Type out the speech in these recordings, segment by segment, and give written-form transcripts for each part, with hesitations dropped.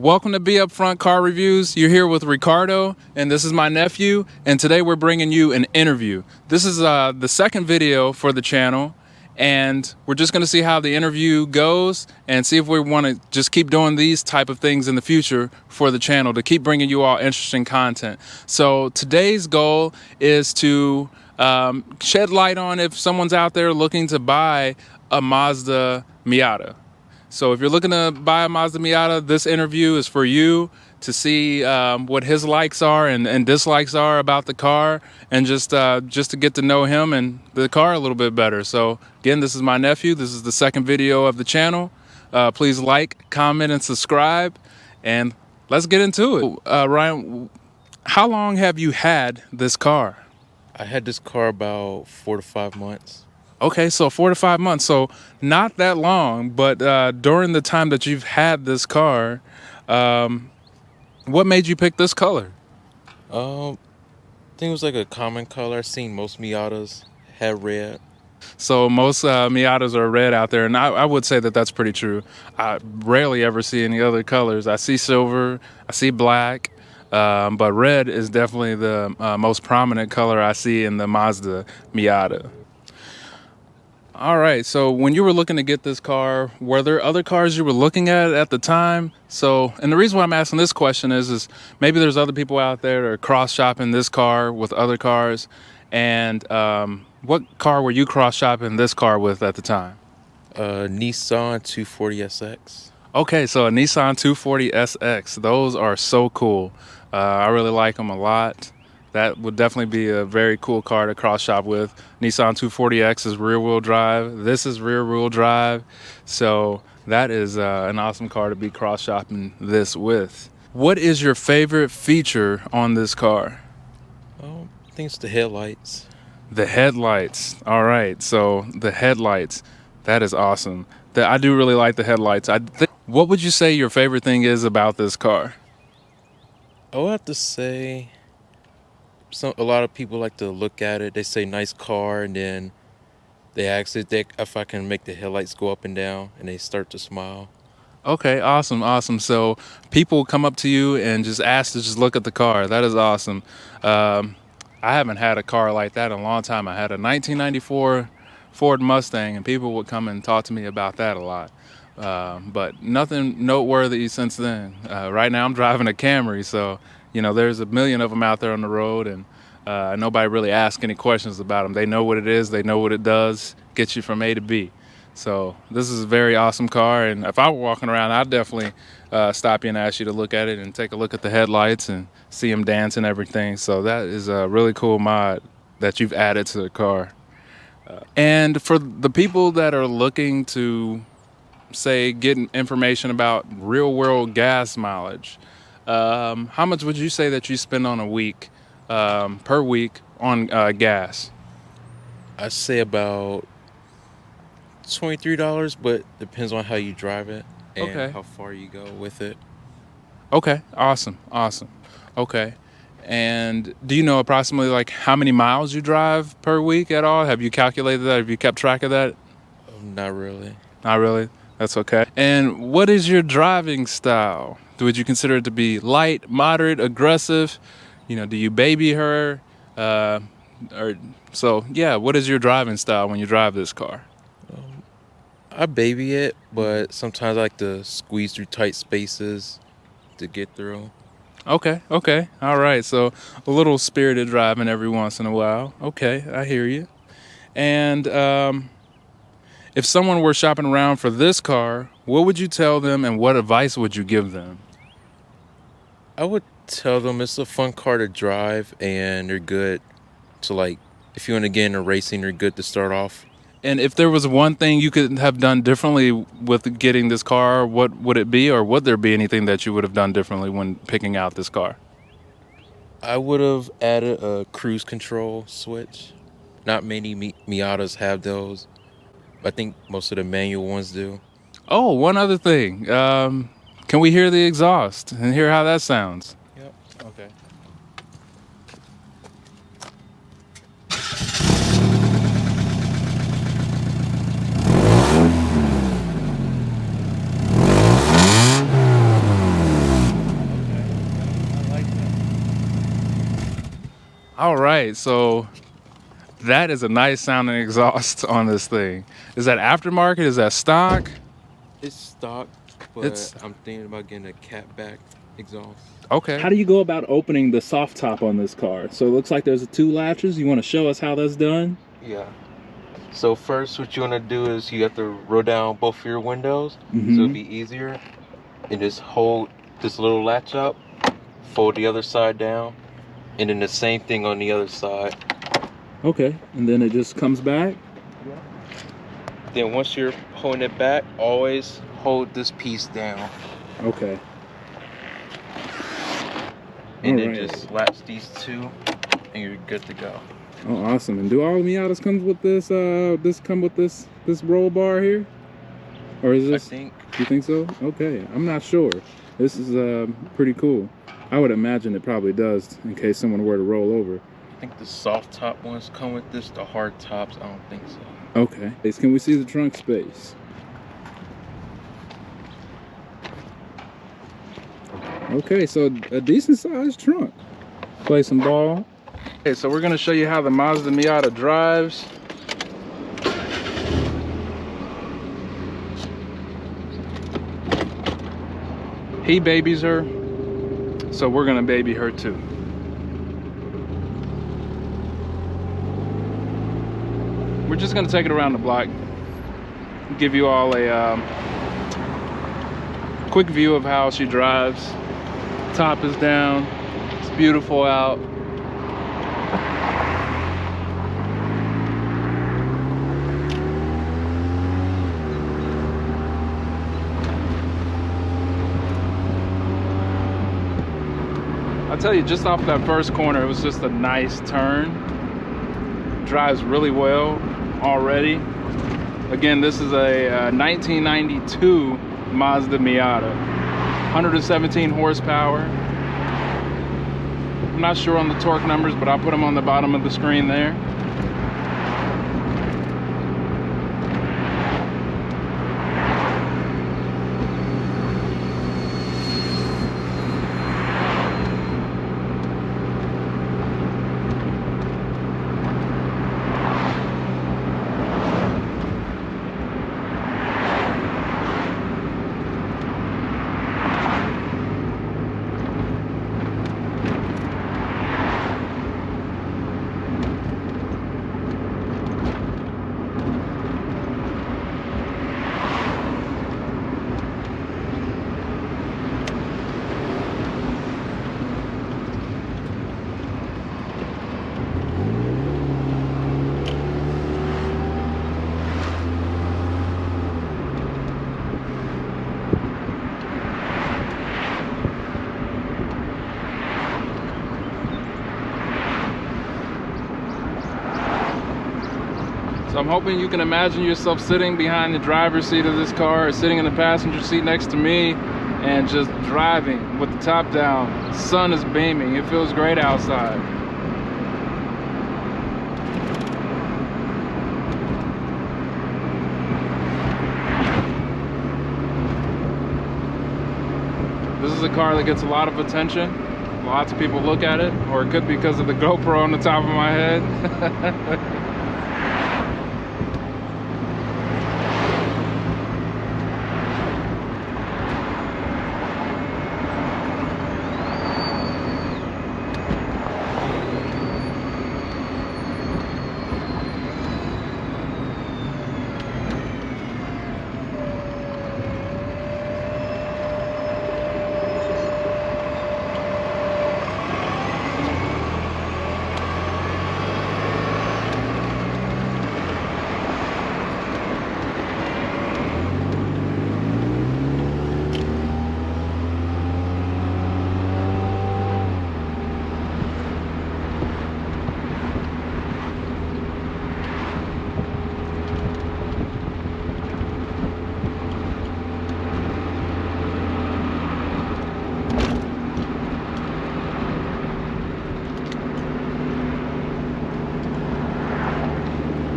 Welcome to Be Upfront Car Reviews. You're here with Ricardo, and this is my nephew, and today we're bringing you an interview. This is the second video for the channel, and we're just going to see how the interview goes and see if we want to just keep doing these type of things in the future for the channel to keep bringing you all interesting content. So today's goal is to shed light on if someone's out there looking to buy a Mazda Miata. So if you're looking to buy a Mazda Miata, this interview is for you to see what his likes are and dislikes are about the car, and just to get to know him and the car a little bit better. So again, this is my nephew. This is the second video of the channel. Please like, comment, and subscribe, and let's get into it. Ryan, how long have you had this car? I had this car about 4 to 5 months. Okay, so 4 to 5 months, so not that long, but during the time that you've had this car, what made you pick this color? I think it was like a common color. I've seen most Miatas have red. So most Miatas are red out there, and I would say that that's pretty true. I rarely ever see any other colors. I see silver, I see black, but red is definitely the most prominent color I see in the Mazda Miata. All right, so when you were looking to get this car, were there other cars you were looking at the time? So, and the reason why I'm asking this question is maybe there's other people out there that are cross-shopping this car with other cars, and what car were you cross-shopping this car with at the time? Nissan 240SX. Okay, so a Nissan 240SX. Those are so cool. I really like them a lot. That would definitely be a very cool car to cross shop with. Nissan 240X is rear wheel drive. This is rear wheel drive. So that is an awesome car to be cross shopping this with. What is your favorite feature on this car? I think it's the headlights. The headlights. All right, so the headlights. That is awesome. I do really like the headlights. What would you say your favorite thing is about this car? I would have to say a lot of people like to look at it. They say nice car, and then they ask if I can make the headlights go up and down, and they start to smile. Okay, awesome. So people come up to you and just ask to just look at the car. That is awesome. I haven't had a car like that in a long time. I had a 1994 Ford Mustang, and people would come and talk to me about that a lot. But nothing noteworthy since then. Right now I'm driving a Camry, so there's a million of them out there on the road, and nobody really asks any questions about them. They know what it is, they know what it does, gets you from A to B. So this is a very awesome car, and if I were walking around, I'd definitely stop you and ask you to look at it and take a look at the headlights and see them dance and everything. So that is a really cool mod that you've added to the car. And for the people that are looking to, say, get information about real world gas mileage, how much would you say that you spend on a week, per week on gas? I say about $23, but depends on how you drive it and how far you go with it. Okay, awesome. Okay, and do you know approximately like how many miles you drive per week at all? Have you calculated that? Have you kept track of that? Not really. Not really. That's okay. And what is your driving style? Would you consider it to be light, moderate, aggressive? Do you baby her? What is your driving style when you drive this car? I baby it, but sometimes I like to squeeze through tight spaces to get through. Okay. All right. So a little spirited driving every once in a while. Okay, I hear you. And if someone were shopping around for this car, what would you tell them and what advice would you give them? I would tell them it's a fun car to drive, and they're good to, if you want to get into racing, they're good to start off. And if there was one thing you could have done differently with getting this car, what would it be? Or would there be anything that you would have done differently when picking out this car? I would have added a cruise control switch. Not many Miatas have those. I think most of the manual ones do. Oh, one other thing. Can we hear the exhaust and hear how that sounds? Yep. Okay. All right, so that is a nice sounding exhaust on this thing. Is that aftermarket? Is that stock? It's stock, but It's I'm thinking about getting a catback exhaust. okay. How do you go about opening the soft top on this car? So it looks like there's two latches. You want to show us how that's done? Yeah. So first, what you want to do is you have to roll down both of your windows, so Mm-hmm. it'll be easier. And just hold this little latch up, fold the other side down, and then the same thing on the other side. Okay, and then it just comes back? Then once you're holding it back, always hold this piece down. Okay. And then just latch these two, and you're good to go. Oh, awesome. And do all Miatas come with this roll bar here? Or is this? I think. You think so? Okay, I'm not sure. This is pretty cool. I would imagine it probably does in case someone were to roll over. I think the soft top ones come with this. The hard tops, I don't think so. Okay. Can we see the trunk space? Okay, so a decent sized trunk. Play some ball. Okay, so we're gonna show you how the Mazda Miata drives. He babies her, so we're gonna baby her too. We're just gonna take it around the block, give you all a quick view of how she drives. Top is down, it's beautiful out. I'll tell you, just off that first corner, it was just a nice turn. Drives really well already. Again, this is a 1992 Mazda Miata. 117 horsepower. I'm not sure on the torque numbers, but I'll put them on the bottom of the screen there. So I'm hoping you can imagine yourself sitting behind the driver's seat of this car, or sitting in the passenger seat next to me, and just driving with the top down. Sun is beaming, it feels great outside. This is a car that gets a lot of attention. Lots of people look at it, or it could be because of the GoPro on the top of my head.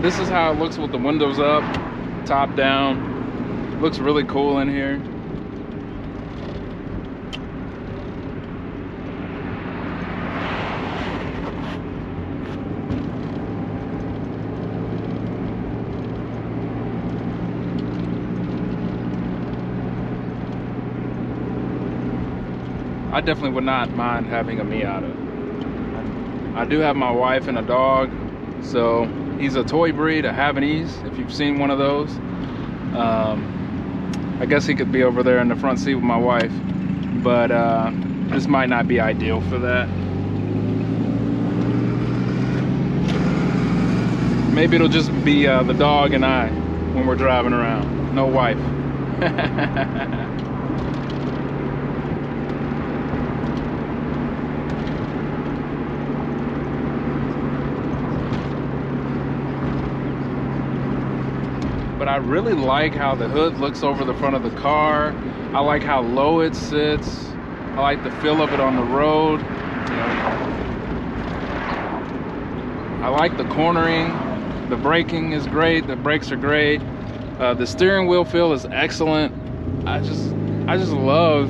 This is how it looks with the windows up, top down. Looks really cool in here. I definitely would not mind having a Miata. I do have my wife and a dog, so he's a toy breed, a Havanese, if you've seen one of those. I guess he could be over there in the front seat with my wife, but this might not be ideal for that. Maybe it'll just be the dog and I when we're driving around. No wife. But I really like how the hood looks over the front of the car. I like how low it sits. I like the feel of it on the road. I like the cornering. The braking is great. The brakes are great. The steering wheel feel is excellent. I just love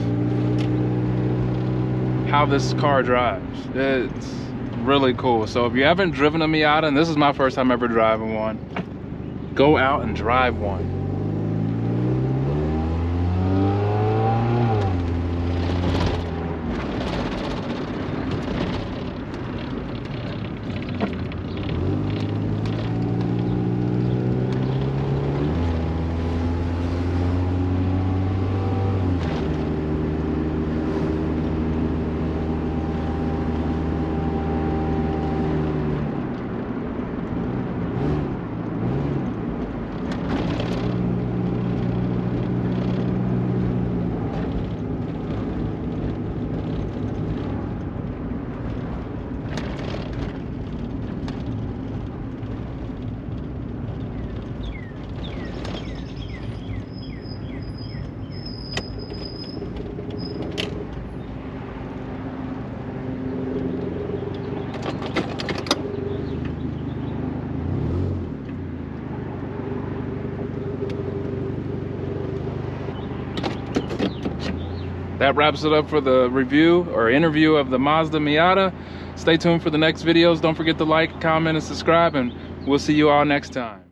how this car drives. It's really cool. So if you haven't driven a Miata, and this is my first time ever driving one, go out and drive one. That wraps it up for the review or interview of the Mazda Miata. Stay tuned for the next videos. Don't forget to like, comment, and subscribe, and we'll see you all next time.